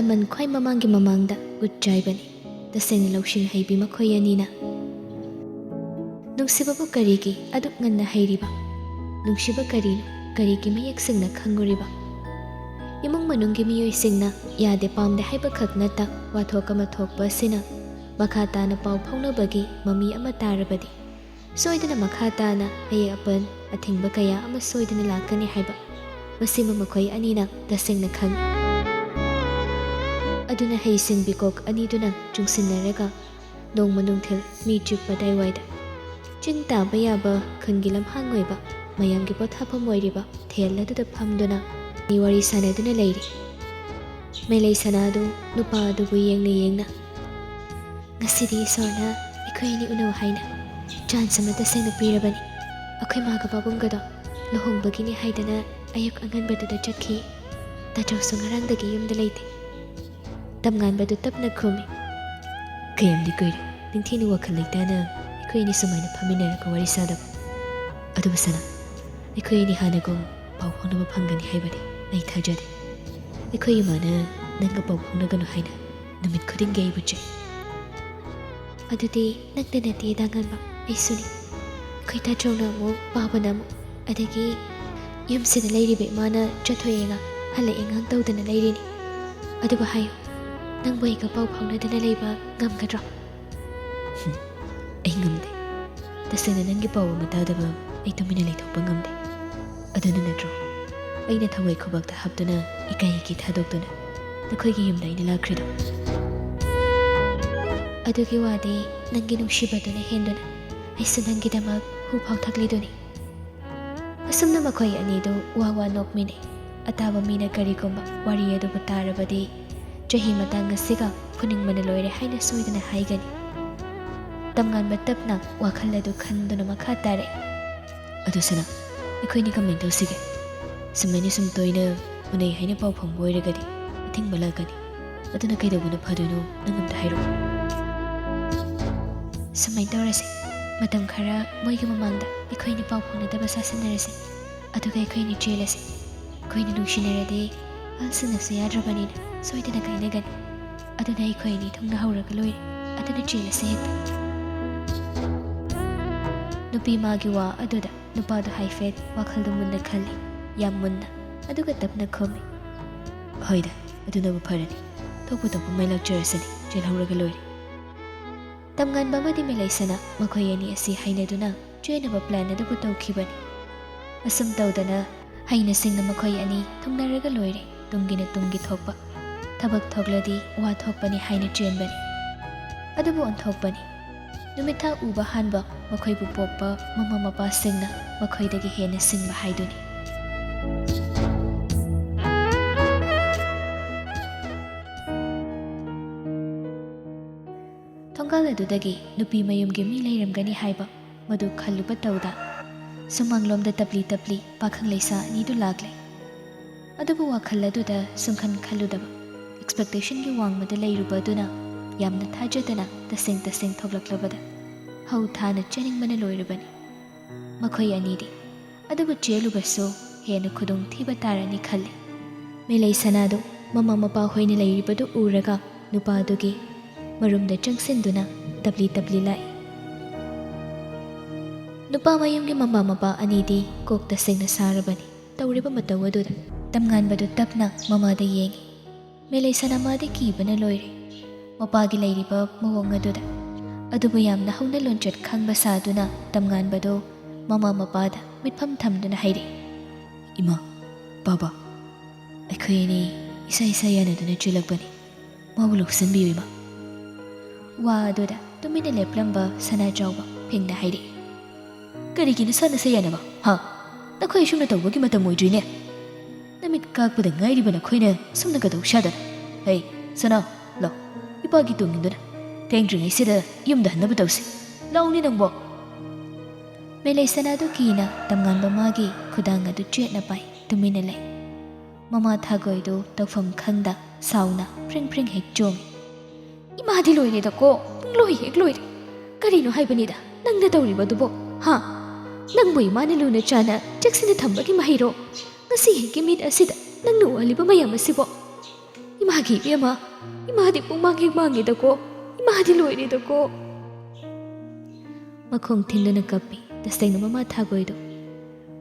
ꯂꯃꯟ ꯈ꯭ꯋꯥꯏ ꯃꯃꯥꯡꯒꯤ ꯃꯃꯥꯡꯗ ꯎꯠ ꯆꯥꯏꯕꯅꯤ ꯇꯁꯦꯡꯅ ꯂꯧꯁꯤꯡ ꯍꯩꯕꯤ ꯃꯈꯣꯏ ꯑꯅꯤꯅ ꯅꯨꯡꯁꯤꯕꯕꯨ ꯀꯔꯤꯒꯤ ꯑꯗꯨꯛ ꯉꯟꯅ ꯍꯩꯔꯤꯕ ꯅꯨꯡꯁꯤꯕ ꯀꯔꯤꯅꯣ ꯀꯔꯤꯒꯤ ꯃꯌꯦꯛ ꯁꯦꯡꯅ ꯈꯪꯉꯨꯔꯤꯕ ꯏꯃꯨꯡ ꯃꯅꯨꯡꯒꯤ ꯃꯤꯑꯣꯏꯁꯤꯡꯅ ꯌꯥꯗꯦ ꯄꯥꯝꯗꯦ ꯍꯥꯏꯕꯈꯛ ꯅꯠꯇ ꯋꯥꯊꯣꯛ ꯑꯃ ꯊꯣꯛꯄ ꯑꯁꯤꯅ ꯃꯈꯥ ꯇꯥꯅ ꯄꯥꯎ ꯐꯥꯎꯅꯕꯒꯤ ꯃꯃꯤ ꯑꯃ ꯇꯥꯔꯕꯗꯤ ꯁꯣꯏꯗꯅ ꯃꯈꯥ ꯇꯥꯅ ꯑꯌꯦꯠ ꯑꯄꯟ ꯑꯊꯤꯡꯕ ꯀꯌꯥ ꯑꯃ ꯁꯣꯏꯗꯅ ꯂꯥꯛꯀꯅꯤ ꯍꯥꯏꯕ ꯃꯁꯤꯃ ꯃꯈꯣꯏ ꯑꯅꯤꯅ ꯇꯁꯦꯡꯅ ꯈꯪꯏ ꯑꯗꯨꯅ ꯍꯩꯁꯤꯡꯕꯤ ꯀꯣꯛ ꯑꯅꯤꯗꯨꯅ ꯆꯨꯡꯁꯤꯟꯅꯔꯒ ꯅꯣꯡꯃ ꯅꯨꯡꯊꯤꯜ ꯃꯤ ꯆꯤꯛꯄ ꯑꯗꯥꯏꯋꯥꯏꯗ ꯆꯤꯡ ꯇꯥꯕ ꯌꯥꯕ ꯈꯨꯟꯒꯤ ꯂꯝꯍꯥꯡ ꯑꯣꯏꯕ ꯃꯌꯥꯝꯒꯤ ꯄꯣꯊꯥꯐꯝ ꯑꯣꯏꯔꯤꯕ ꯊꯦꯜ ꯑꯗꯨꯗ ꯐꯝꯗꯨꯅ ꯃꯤ ꯋꯥꯔꯤ ꯁꯥꯟꯅꯗꯨꯅ ꯂꯩꯔꯤ ꯃꯦꯂꯩ ꯁꯅꯥꯗꯨ ꯅꯨꯄꯥ ꯑꯗꯨꯕꯨ ꯌꯦꯡꯅ ꯌꯦꯡꯅ ꯉꯁꯤꯗꯤ ꯏꯁꯣꯔꯅ ꯑꯩꯈꯣꯏ ꯑꯅꯤ ꯎꯅꯧ ꯍꯥꯏꯅ ꯆꯥꯟꯁ ꯑꯃ ꯇꯁꯦꯡꯅ ꯄꯤꯔꯕꯅꯤ ꯑꯩꯈꯣꯏ ꯃꯥꯒ ꯄꯥꯕꯨꯡꯒꯗꯣ ꯂꯨꯍꯣꯡꯕꯒꯤꯅꯤ ꯍꯥꯏꯗꯅ ꯑꯌꯨꯛ ꯑꯉꯟꯕꯗꯨꯗ ꯆꯠꯈꯤ ꯇꯥꯆꯧꯁꯨ ꯉꯔꯥꯡꯗꯒꯤ ꯌꯨꯝꯗ ꯂꯩꯇꯦ ꯇꯝꯉꯥꯟꯕꯗꯨ ꯇꯞꯅ ꯈꯨꯝꯃꯤ ꯀꯌꯥꯝꯗꯤ ꯀꯨꯏꯔꯦ ꯅꯤꯡꯊꯤꯅ ꯋꯥꯈꯜ ꯂꯩꯇꯥꯅ ꯑꯩꯈꯣꯏ ꯑꯅꯤ ꯁꯨꯃꯥꯏꯅ ꯐꯝꯃꯤꯟꯅꯔꯒ ꯋꯥꯔꯤ ꯁꯥꯗꯕ ꯑꯗꯨꯕꯨ ꯁꯅꯥ ꯑꯩꯈꯣꯏ ꯑꯅꯤ ꯍꯥꯟꯅꯒꯨꯝ ꯄꯥꯎ ꯐꯥꯎꯅꯕ ꯐꯪꯒꯅꯤ ꯍꯥꯏꯕꯗꯤ ꯑꯩ ꯊꯥꯖꯗꯦ ꯑꯩꯈꯣꯏ ꯏꯃꯥꯅ ꯅꯪꯒ ꯄꯥꯎ ꯐꯥꯎꯅꯒꯅꯨ ꯍꯥꯏꯅ ꯅꯨꯃꯤꯠ ꯈꯨꯗꯤꯡꯒꯤ ꯑꯩꯕꯨ ꯆꯩ ꯑꯗꯨꯗꯤ ꯅꯪꯇ ꯅꯠꯇꯦ ꯗꯥꯡꯉꯥꯟꯕ ꯑꯩꯁꯨꯅꯤ ꯑꯩꯈꯣꯏ ꯇꯥꯆꯧꯅ ꯑꯃꯨꯛ ꯄꯥꯕꯅ ꯑꯃꯨꯛ ꯑꯗꯒꯤ ꯌꯨꯝꯁꯤꯗ ꯂꯩꯔꯤꯕ ꯏꯃꯥꯅ ꯆꯠꯊꯣꯛꯑꯦꯒ ꯍꯜꯂꯛꯑꯦꯒꯥꯡ ꯇꯧꯗꯅ ꯂꯩꯔꯤꯅꯤ ꯑꯗꯨꯕꯨ ꯍꯥꯏꯌꯨ ꯅꯪꯕꯨ ꯑꯩꯒ ꯄꯥꯎ ꯐꯥꯎꯅꯗꯅ ꯂꯩꯕ ꯉꯝꯒꯗ꯭ꯔꯣ ꯑꯩ ꯉꯝꯗꯦ ꯇꯁꯦꯡꯅ ꯅꯪꯒꯤ ꯄꯥꯎ ꯑꯃ ꯇꯥꯗꯕ ꯑꯩ ꯇꯨꯃꯤꯟꯅ ꯂꯩꯊꯣꯛꯄ ꯉꯝꯗꯦ ꯑꯗꯨꯅ ꯅꯠꯇ꯭ꯔꯣ ꯑꯩꯅ ꯊꯋꯥꯏ ꯈꯨꯕꯛꯇ ꯍꯥꯞꯇꯨꯅ ꯏꯀꯥꯏ ꯏꯀꯤ ꯊꯥꯗꯣꯛꯇꯨꯅ ꯅꯈꯣꯏꯒꯤ ꯌꯨꯝꯗ ꯑꯩꯅ ꯂꯥꯛꯈ꯭ꯔꯤꯗꯣ ꯑꯗꯨꯒꯤ ꯋꯥꯗꯤ ꯅꯪꯒꯤ ꯅꯨꯡꯁꯤꯕꯗꯨꯅ ꯍꯦꯟꯗꯨꯅ ꯑꯩꯁꯨ ꯅꯪꯒꯤꯗꯃꯛ ꯍꯨ ꯐꯥꯎ ꯊꯛꯂꯤꯗꯨꯅꯤ ꯑꯁꯨꯝꯅ ꯃꯈꯣꯏ ꯑꯅꯤꯗꯨ ꯋꯥ ꯋꯥ ꯅꯣꯛꯃꯤꯟꯅꯩ ꯑꯇꯥꯕ ꯃꯤꯅ ꯀꯔꯤꯒꯨꯝꯕ ꯋꯥꯔꯤ ꯑꯗꯨꯕꯨ ꯇꯥꯔꯕꯗꯤ ꯆꯍꯤ ꯃꯇꯥꯡ ꯑꯁꯤꯒ ꯐꯨꯅꯤꯡꯕꯅ ꯂꯣꯏꯔꯦ ꯍꯥꯏꯅ ꯁꯣꯏꯗꯅ ꯍꯥꯏꯒꯅꯤ ꯇꯝꯉꯥꯟꯕ ꯇꯞꯅ ꯋꯥꯈꯜ ꯑꯗꯨ ꯈꯟꯗꯨꯅ ꯃꯈꯥ ꯇꯥꯔꯛꯏ ꯑꯗꯨ ꯁꯅꯥ ꯑꯩꯈꯣꯏꯅꯤ ꯀꯃꯥꯏꯅ ꯇꯧꯁꯤꯒꯦ ꯁꯨꯃꯥꯏꯅ ꯁꯨꯝ ꯇꯣꯏꯅ ꯎꯅꯩ ꯍꯥꯏꯅ ꯄꯥꯎ ꯐꯪꯕ ꯑꯣꯏꯔꯒꯗꯤ ꯑꯊꯤꯡꯕ ꯂꯥꯛꯀꯅꯤ ꯑꯗꯨꯅ ꯀꯩꯗꯧꯕꯅ ꯐꯗꯣꯏꯅꯣ ꯅꯪ ꯑꯝꯇ ꯍꯥꯏꯔꯛꯑꯣ ꯁꯨꯃꯥꯏꯅ ꯇꯧꯔꯁꯤ ꯃꯇꯝ ꯈꯔ ꯃꯣꯏꯒꯤ ꯃꯃꯥꯡꯗ ꯑꯩꯈꯣꯏꯅꯤ ꯄꯥꯎ ꯐꯥꯎꯅꯗꯕ ꯁꯥꯁꯤꯟꯅꯔꯁꯤ ꯑꯗꯨꯒ ꯑꯩꯈꯣꯏꯅꯤ ꯆꯦꯜꯂꯁꯤ ꯑꯩꯈꯣꯏꯅ ꯅꯨꯡꯁꯤꯅꯔꯗꯤ ꯑꯍꯜꯁꯤꯡꯅꯁꯨ ꯌꯥꯗ꯭ꯔꯕꯅꯤꯅ ꯁꯣꯏꯗꯅ ꯀꯥꯏꯅꯒꯅꯤ ꯑꯗꯨꯅ ꯑꯩꯈꯣꯏ ꯑꯅꯤ ꯊꯨꯡꯅ ꯍꯧꯔꯒ ꯂꯣꯏꯔꯦ ꯑꯗꯨꯅ ꯆꯦꯜꯂꯁꯤ ꯍꯦꯛꯇ ꯅꯨꯄꯤ ꯃꯥꯒꯤ ꯋꯥ ꯑꯗꯨꯗ ꯅꯨꯄꯥꯗꯨ ꯍꯥꯏꯐꯦꯠ ꯋꯥꯈꯜꯗꯨ ꯃꯨꯟꯅ ꯈꯜꯂꯤ ꯌꯥꯝ ꯃꯨꯟꯅ ꯑꯗꯨꯒ ꯇꯞꯅ ꯈꯨꯝꯃꯤ ꯍꯣꯏꯗ ꯑꯗꯨꯅꯕꯨ ꯐꯔꯅꯤ ꯊꯣꯛꯄ ꯊꯣꯛꯄ ꯃꯥꯏ ꯂꯥꯛꯆꯔꯁꯅꯤ ꯆꯦꯜꯍꯧꯔꯒ ꯂꯣꯏꯔꯦ ꯇꯝꯉꯥꯟꯕ ꯑꯃꯗꯤ ꯃꯦꯂꯩꯁꯅ ꯃꯈꯣꯏ ꯑꯅꯤ ꯑꯁꯤ ꯍꯩꯅꯗꯨꯅ ꯆꯦꯟꯅꯕ ꯄ꯭ꯂꯥꯟ ꯑꯗꯨꯕꯨ ꯇꯧꯈꯤꯕꯅꯤ ꯑꯁꯨꯝ ꯇꯧꯗꯅ ꯍꯩꯅ ꯁꯤꯡꯅ ꯃꯈꯣꯏ ꯑꯅꯤ ꯊꯨꯡꯅꯔꯒ ꯂꯣꯏꯔꯦ ꯇꯨꯡꯒꯤꯅ ꯇꯨꯡꯒꯤ ꯊꯣꯛꯄ ꯊꯕꯛ ꯊꯣꯛꯂꯗꯤ ꯋꯥ ꯊꯣꯛꯄꯅꯤ ꯍꯥꯏꯅ ꯆꯦꯟꯕꯅꯤ ꯑꯗꯨꯕꯨ ꯑꯣꯟꯊꯣꯛꯄꯅꯤ ꯅꯨꯃꯤꯠ ꯊꯥ ꯎꯕ ꯍꯥꯟꯕ ꯃꯈꯣꯏꯕꯨ ꯄꯣꯛꯄ ꯃꯃꯥ ꯃꯄꯥꯁꯤꯡꯅ ꯃꯈꯣꯏꯗꯒꯤ ꯍꯦꯟꯅ ꯁꯤꯡꯕ ꯍꯥꯏꯗꯨꯅꯤ ꯊꯣꯡꯒꯥꯜ ꯑꯗꯨꯗꯒꯤ ꯅꯨꯄꯤ ꯃꯌꯨꯝꯒꯤ ꯃꯤ ꯂꯩꯔꯝꯒꯅꯤ ꯍꯥꯏꯕ ꯃꯗꯨ ꯈꯜꯂꯨꯕ ꯇꯧꯗ ꯁꯨꯃꯥꯡꯂꯣꯝꯗ ꯇꯞꯂꯤ ꯇꯞꯂꯤ ꯄꯥꯈꯪ ꯂꯩꯁꯥ ꯑꯅꯤꯗꯨ ꯂꯥꯛꯂꯦ ꯑꯗꯨꯕꯨ ꯋꯥꯈꯜ ꯑꯗꯨꯗ ꯁꯨꯡꯈꯟ ꯈꯜꯂꯨꯗꯕ ꯑꯦꯛꯁꯄꯦꯛꯇꯦꯁꯟꯒꯤ ꯋꯥꯡꯃꯗ ꯂꯩꯔꯨꯕ ꯑꯗꯨꯅ ꯌꯥꯝꯅ ꯊꯥꯖꯗꯅ ꯇꯁꯦꯡ ꯇꯁꯦꯡ ꯊꯣꯛꯂꯛꯂꯕꯗ ꯍꯧ ꯊꯥꯅ ꯆꯦꯅꯤꯡꯕꯅ ꯂꯣꯏꯔꯕꯅꯤ ꯃꯈꯣꯏ ꯑꯅꯤꯗꯤ ꯑꯗꯨꯕꯨ ꯆꯦꯜꯂꯨꯕꯁꯨ ꯍꯦꯟꯅ ꯈꯨꯗꯣꯡ ꯊꯤꯕ ꯇꯥꯔꯅꯤ ꯈꯜꯂꯤ ꯃꯦꯂꯩ ꯁꯅꯥꯗꯨ ꯃꯃꯥ ꯃꯄꯥ ꯍꯣꯏꯅ ꯂꯩꯔꯤꯕꯗꯨ ꯎꯔꯒ ꯅꯨꯄꯥꯗꯨꯒꯤ ꯃꯔꯨꯝꯗ ꯆꯪꯁꯤꯟꯗꯨꯅ ꯇꯞꯂꯤ ꯇꯞꯂꯤ ꯂꯥꯛꯏ ꯅꯨꯄꯥ ꯃꯌꯨꯝꯒꯤ ꯃꯃꯥ ꯃꯄꯥ ꯑꯅꯤꯗꯤ ꯀꯣꯛ ꯇꯁꯦꯡꯅ ꯁꯥꯔꯕꯅꯤ ꯇꯧꯔꯤꯕ ꯃꯇꯧ ꯑꯗꯨꯗ ꯇꯝꯉꯥꯟꯕꯗꯨ ꯇꯞꯅ ꯃꯃꯥꯗ ꯌꯦꯡꯉꯤ ꯃꯦꯂꯩ ꯁꯅꯥꯃꯥꯗꯤ ꯀꯤꯕꯅ ꯂꯣꯏꯔꯦ ꯃꯄꯥꯒꯤ ꯂꯩꯔꯤꯕ ꯃꯑꯣꯡ ꯑꯗꯨꯗ ꯑꯗꯨꯕꯨ ꯌꯥꯝꯅ ꯍꯧꯅ ꯂꯣꯟꯆꯠ ꯈꯪꯕ ꯁꯥꯗꯨꯅ ꯇꯝꯉꯥꯟꯕꯗꯨ ꯃꯃꯥ ꯃꯄꯥꯗ ꯃꯤꯠꯐꯝ ꯊꯝꯗꯨꯅ ꯍꯥꯏꯔꯛꯏ ꯏꯃꯥ ꯕꯥꯕꯥ ꯑꯩꯈꯣꯏ ꯑꯅꯤ ꯏꯁꯥ ꯏꯁꯥ ꯌꯥꯅꯗꯨꯅ ꯆꯦꯜꯂꯛꯄꯅꯤ ꯃꯥꯕꯨ ꯂꯧꯁꯤꯟꯕꯤꯌꯨ ꯏꯃꯥ ꯋꯥ ꯑꯗꯨꯗ ꯇꯨꯃꯤꯟꯅ ꯂꯦꯞꯂꯝꯕ ꯁꯅꯥꯆꯥꯎꯕ ꯐꯤꯡꯅ ꯍꯥꯏꯔꯛꯏ ꯀꯔꯤꯒꯤ ꯅꯁꯥꯅꯁꯥ ꯌꯥꯅꯕ ꯅꯈꯣꯏ ꯑꯁꯨꯝꯅ ꯇꯧꯕꯒꯤ ꯃꯇꯝ ꯑꯣꯏꯗ꯭ꯔꯤꯅꯦ ꯅꯨꯃꯤꯠ ꯀꯥꯛꯄꯗ ꯉꯥꯏꯔꯤꯕ ꯅꯈꯣꯏꯅ ꯁꯨꯝꯅ ꯀꯗꯧ ꯁꯥꯗꯅ ꯍꯩ ꯁꯅꯥ ꯂꯥꯎ ꯏꯄꯥꯒꯤ ꯇꯨꯡꯏꯟꯗꯨꯅ ꯊꯦꯡꯗ꯭ꯔꯤꯉꯩꯁꯤꯗ ꯌꯨꯝꯗ ꯍꯟꯅꯕ ꯇꯧꯁꯤ ꯂꯥꯎꯅꯤ ꯅꯪꯕꯣ ꯃꯦꯂꯩ ꯁꯅꯥꯗꯨ ꯀꯤꯅ ꯇꯝꯉꯥꯟꯕ ꯃꯥꯒꯤ ꯈꯨꯗꯥꯡ ꯑꯗꯨ ꯆꯦꯠꯅ ꯄꯥꯏ ꯇꯨꯃꯤꯟꯅ ꯂꯩ ꯃꯃꯥ ꯊꯥꯒꯣꯏꯗꯨ ꯇꯧꯐꯝ ꯈꯪꯗ ꯁꯥꯎꯅ ꯐ꯭ꯔꯤꯡ ꯐ꯭ꯔꯤꯡ ꯍꯦꯛ ꯆꯣꯡꯉꯤ ꯏꯃꯥꯗꯤ ꯂꯣꯏꯔꯦꯗꯀꯣ ꯄꯨꯡꯂꯣꯏ ꯍꯦꯛ ꯂꯣꯏꯔꯦ ꯀꯔꯤꯅꯣ ꯍꯥꯏꯕꯅꯤꯗ ꯅꯪꯅ ꯇꯧꯔꯤꯕꯗꯨꯕꯣ ꯅꯪꯕꯨ ꯏꯃꯥꯅ ꯂꯨꯅ ꯆꯥꯅ ꯆꯦꯛꯁꯤꯟꯅ ꯊꯝꯕꯒꯤ ꯃꯍꯩꯔꯣ ꯉꯁꯤ ꯍꯦꯛꯀꯤ ꯃꯤꯠ ꯑꯁꯤꯗ ꯅꯪꯅ ꯎꯍꯜꯂꯤꯕ ꯃꯌꯥꯝ ꯑꯁꯤꯕꯣ ꯏꯃꯥ ꯏꯃꯥꯒꯤ ꯏꯕꯦꯝꯃ ꯏꯃꯥꯗꯤ ꯄꯨꯡꯃꯥꯡ ꯍꯦꯛ ꯃꯥꯡꯉꯤꯗꯀꯣ ꯏꯃꯥꯗꯤ ꯂꯣꯏꯔꯦꯗꯀꯣ ꯃꯈꯣꯡ ꯊꯤꯟꯗꯨꯅ ꯀꯞꯄꯤ ꯇꯁꯦꯡꯅ ꯃꯃꯥ ꯊꯥꯒꯣꯏꯗꯣ